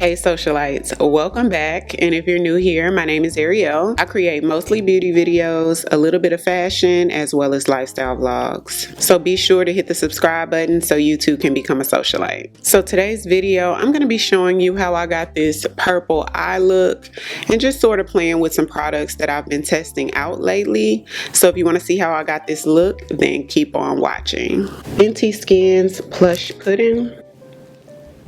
Hey socialites, welcome back. And if you're new here, my name is Ariell. I create mostly beauty videos, a little bit of fashion, as well as lifestyle vlogs. So be sure to hit the subscribe button so you too can become a socialite. So today's video, I'm going to be showing you how I got this purple eye look and just sort of playing with some products that I've been testing out lately. So if you want to see how I got this look, then keep on watching. Fenty Skin's Plush Pudding.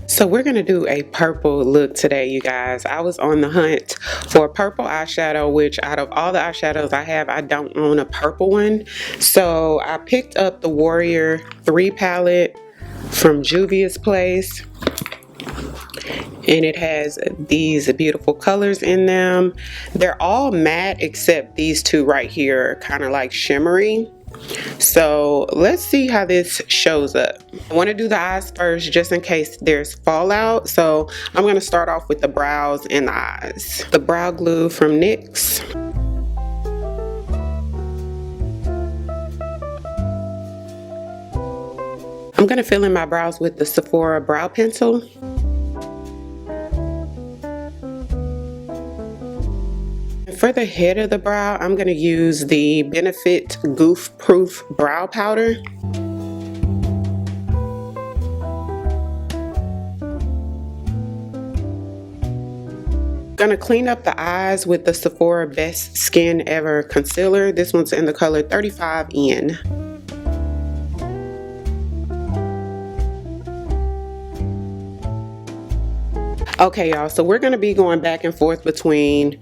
So we're going to do a purple look today, you guys. I was on the hunt for a purple eyeshadow, which out of all the eyeshadows I have, I don't own a purple one. So I picked up the Warrior 3 palette from Juvia's Place. And it has these beautiful colors in them. They're all matte except these two right here, kind of like shimmery. So let's see how this shows up. I want to do the eyes first just in case there's fallout. So I'm going to start off with the brows and the eyes. The brow glue from NYX. I'm going to fill in my brows with the Sephora brow pencil. For the head of the brow, I'm going to use the Benefit Goof Proof Brow Powder. Going to clean up the eyes with the Sephora Best Skin Ever Concealer. This one's in the color 35N. Okay, y'all, so we're going to be going back and forth between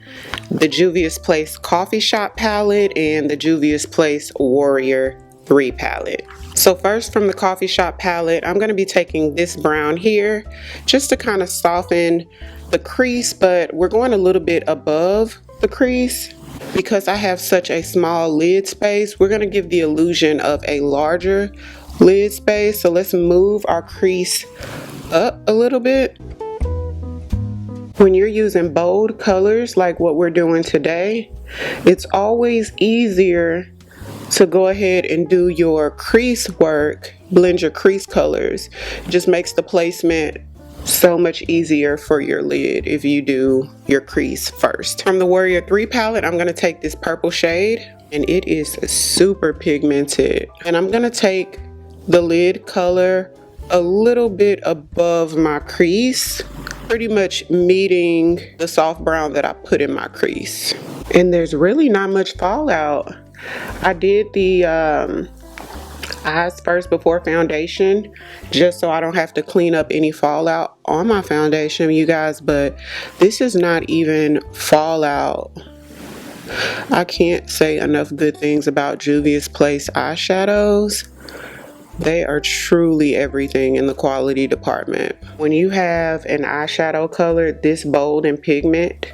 the Juvia's Place Coffee Shop palette and the Juvia's Place Warrior 3 palette. So first, from the Coffee Shop palette, I'm going to be taking this brown here just to kind of soften the crease, but we're going a little bit above the crease. Because I have such a small lid space, we're going to give the illusion of a larger lid space. So let's move our crease up a little bit. When you're using bold colors like what we're doing today, it's always easier to go ahead and do your crease work, blend your crease colors. It just makes the placement so much easier for your lid if you do your crease first. From the Warrior 3 palette, I'm going to take this purple shade, and it is super pigmented. And I'm going to take the lid color a little bit above my crease, pretty much meeting the soft brown that I put in my crease. And there's really not much fallout. I did the eyes first before foundation just so I don't have to clean up any fallout on my foundation, you guys, but this is not even fallout. I can't say enough good things about Juvia's Place eyeshadows. They are truly everything in the quality department. When you have an eyeshadow color this bold and pigment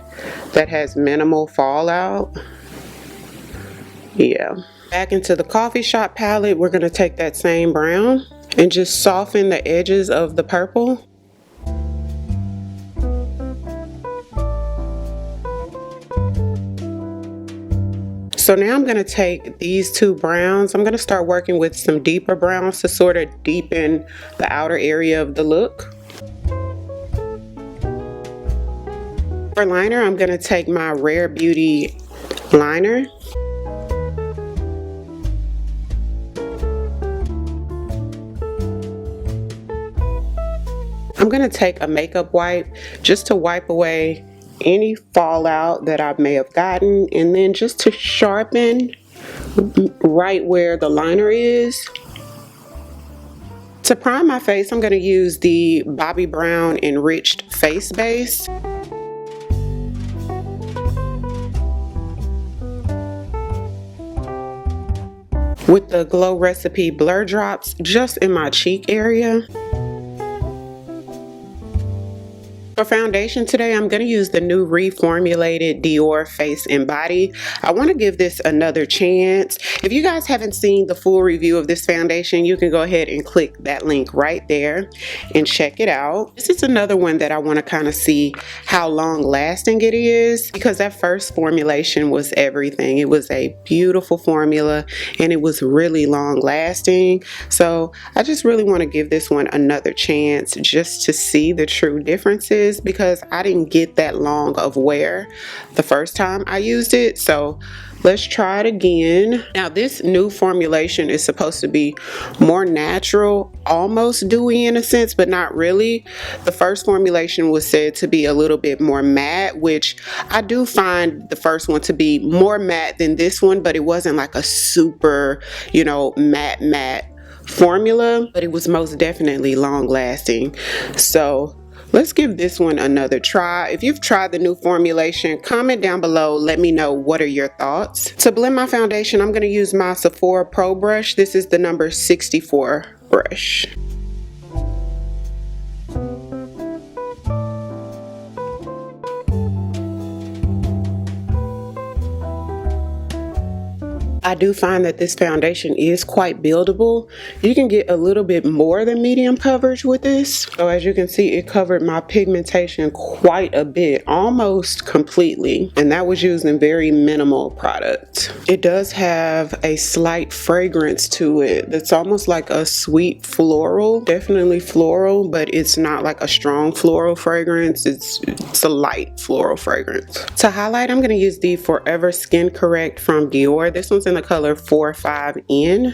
that has minimal fallout, yeah. Back into the Coffee Shop palette, we're going to take that same brown and just soften the edges of the purple. So now I'm going to take these two browns. I'm going to start working with some deeper browns to sort of deepen the outer area of the look. For liner, I'm going to take my Rare Beauty liner. I'm going to take a makeup wipe just to wipe away any fallout that I may have gotten, and then just to sharpen right where the liner is. To prime my face, I'm going to use the Bobbi Brown Enriched Face Base. With the Glow Recipe Blur Drops just in my cheek area. For foundation today, I'm going to use the new reformulated Dior Face and Body. I want to give this another chance. If you guys haven't seen the full review of this foundation, you can go ahead and click that link right there and check it out. This is another one that I want to kind of see how long lasting it is, because that first formulation was everything. It was a beautiful formula and it was really long lasting. So I just really want to give this one another chance just to see the true differences. this because I didn't get that long of wear the first time I used it. So let's try it again. Now this new formulation is supposed to be more natural, almost dewy in a sense, but not really. The first formulation was said to be a little bit more matte, which I do find the first one to be more matte than this one, but it wasn't like a super, you know, matte formula, but it was most definitely long lasting. So let's give this one another try. If you've tried the new formulation, comment down below. Let me know what are your thoughts. To blend my foundation, I'm going to use my Sephora Pro brush. This is the number 64 brush. I do find that this foundation is quite buildable. You can get a little bit more than medium coverage with this. So as you can see, it covered my pigmentation quite a bit, almost completely. And that was using very minimal product. It does have a slight fragrance to it that's almost like a sweet floral, definitely floral, but it's not like a strong floral fragrance. It's a light floral fragrance. To highlight, I'm gonna use the Forever Skin Correct from Dior. This one's in the color 45N.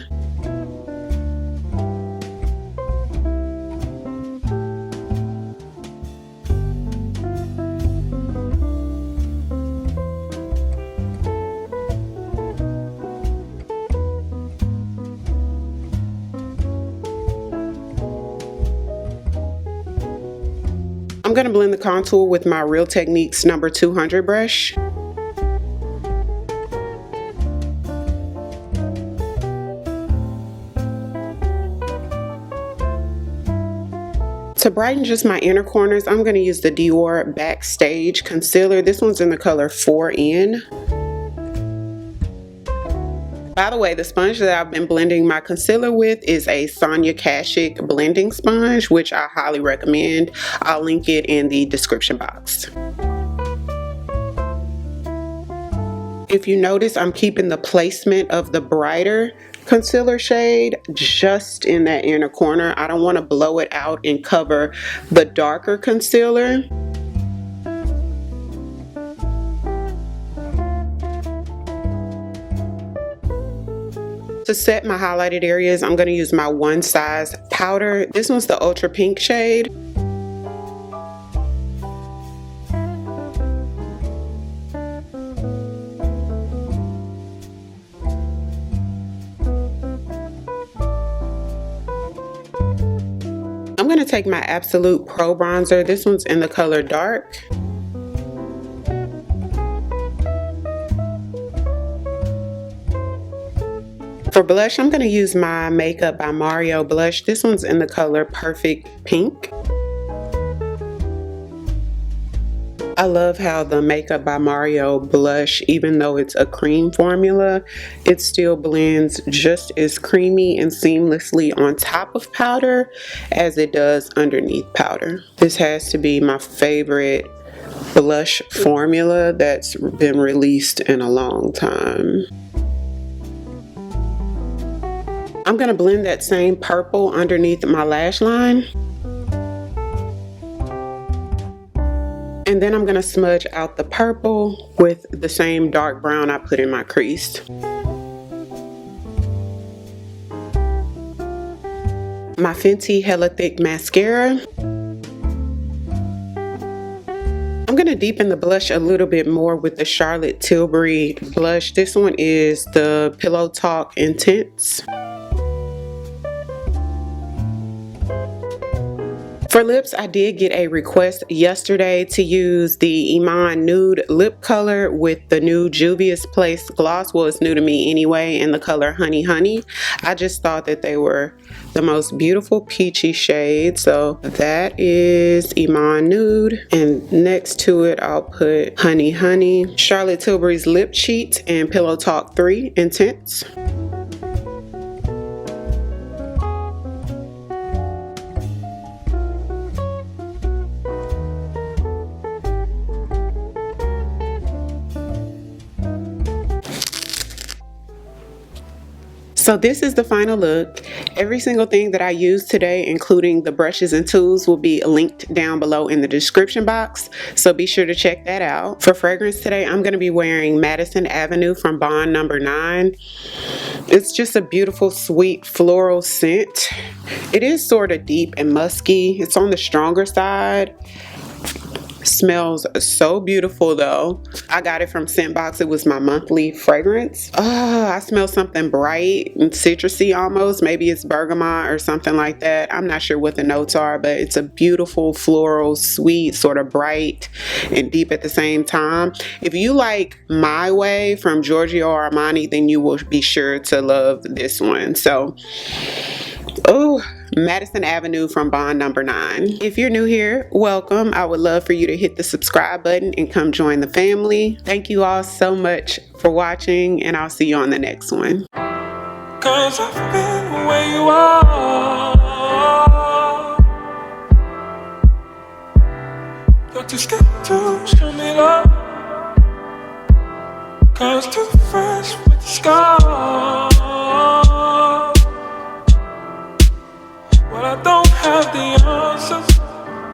I'm going to blend the contour with my Real Techniques number 200 brush. To brighten just my inner corners, I'm going to use the Dior Backstage Concealer. This one's in the color 4N. By the way, the sponge that I've been blending my concealer with is a Sonia Kashuk blending sponge, which I highly recommend. I'll link it in the description box. If you notice, I'm keeping the placement of the brighter concealer shade just in that inner corner. I don't want to blow it out and cover the darker concealer. To set my highlighted areas, I'm going to use my One Size powder. This one's the Ultra Pink shade. I'm going to take my Absolute Pro bronzer. This one's in the color Dark. For blush, I'm going to use my Makeup by Mario blush. This one's in the color Perfect Pink. I love how the Makeup by Mario blush, even though it's a cream formula, it still blends just as creamy and seamlessly on top of powder as it does underneath powder. This has to be my favorite blush formula that's been released in a long time. I'm going to blend that same purple underneath my lash line. And then I'm going to smudge out the purple with the same dark brown I put in my crease. My Fenty Hella Thick mascara. I'm going to deepen the blush a little bit more with the Charlotte Tilbury blush. This one is the Pillow Talk Intense. For lips, I did get a request yesterday to use the Iman Nude lip color with the new Juvia's Place gloss. Well, it's new to me anyway, in the color Honey Honey. I just thought that they were the most beautiful peachy shade. So that is Iman Nude. And next to it, I'll put Honey Honey, Charlotte Tilbury's Lip Cheat, and Pillow Talk 3 Intense. So this is the final look. Every single thing that I used today, including the brushes and tools, will be linked down below in the description box. So be sure to check that out. For fragrance today, I'm going to be wearing Madison Avenue from Bond No. 9. It's just a beautiful, sweet floral scent. It is sort of deep and musky. It's on the stronger side. Smells so beautiful though. I got it from Scentbox. It was my monthly fragrance. I smell something bright and citrusy almost. Maybe it's bergamot or something like that. I'm not sure what the notes are, but it's a beautiful floral, sweet, sort of bright and deep at the same time. If you like My Way from Giorgio Armani, then you will be sure to love this one. So, Madison Avenue from Bond No. 9. If you're new here, welcome. I would love for you to hit the subscribe button and come join the family. Thank you all so much for watching, and I'll see you on the next one. 'Cause I've been where you are. You're too scared to show me love. 'Cause too fresh with the scars. Well, I don't have the answers.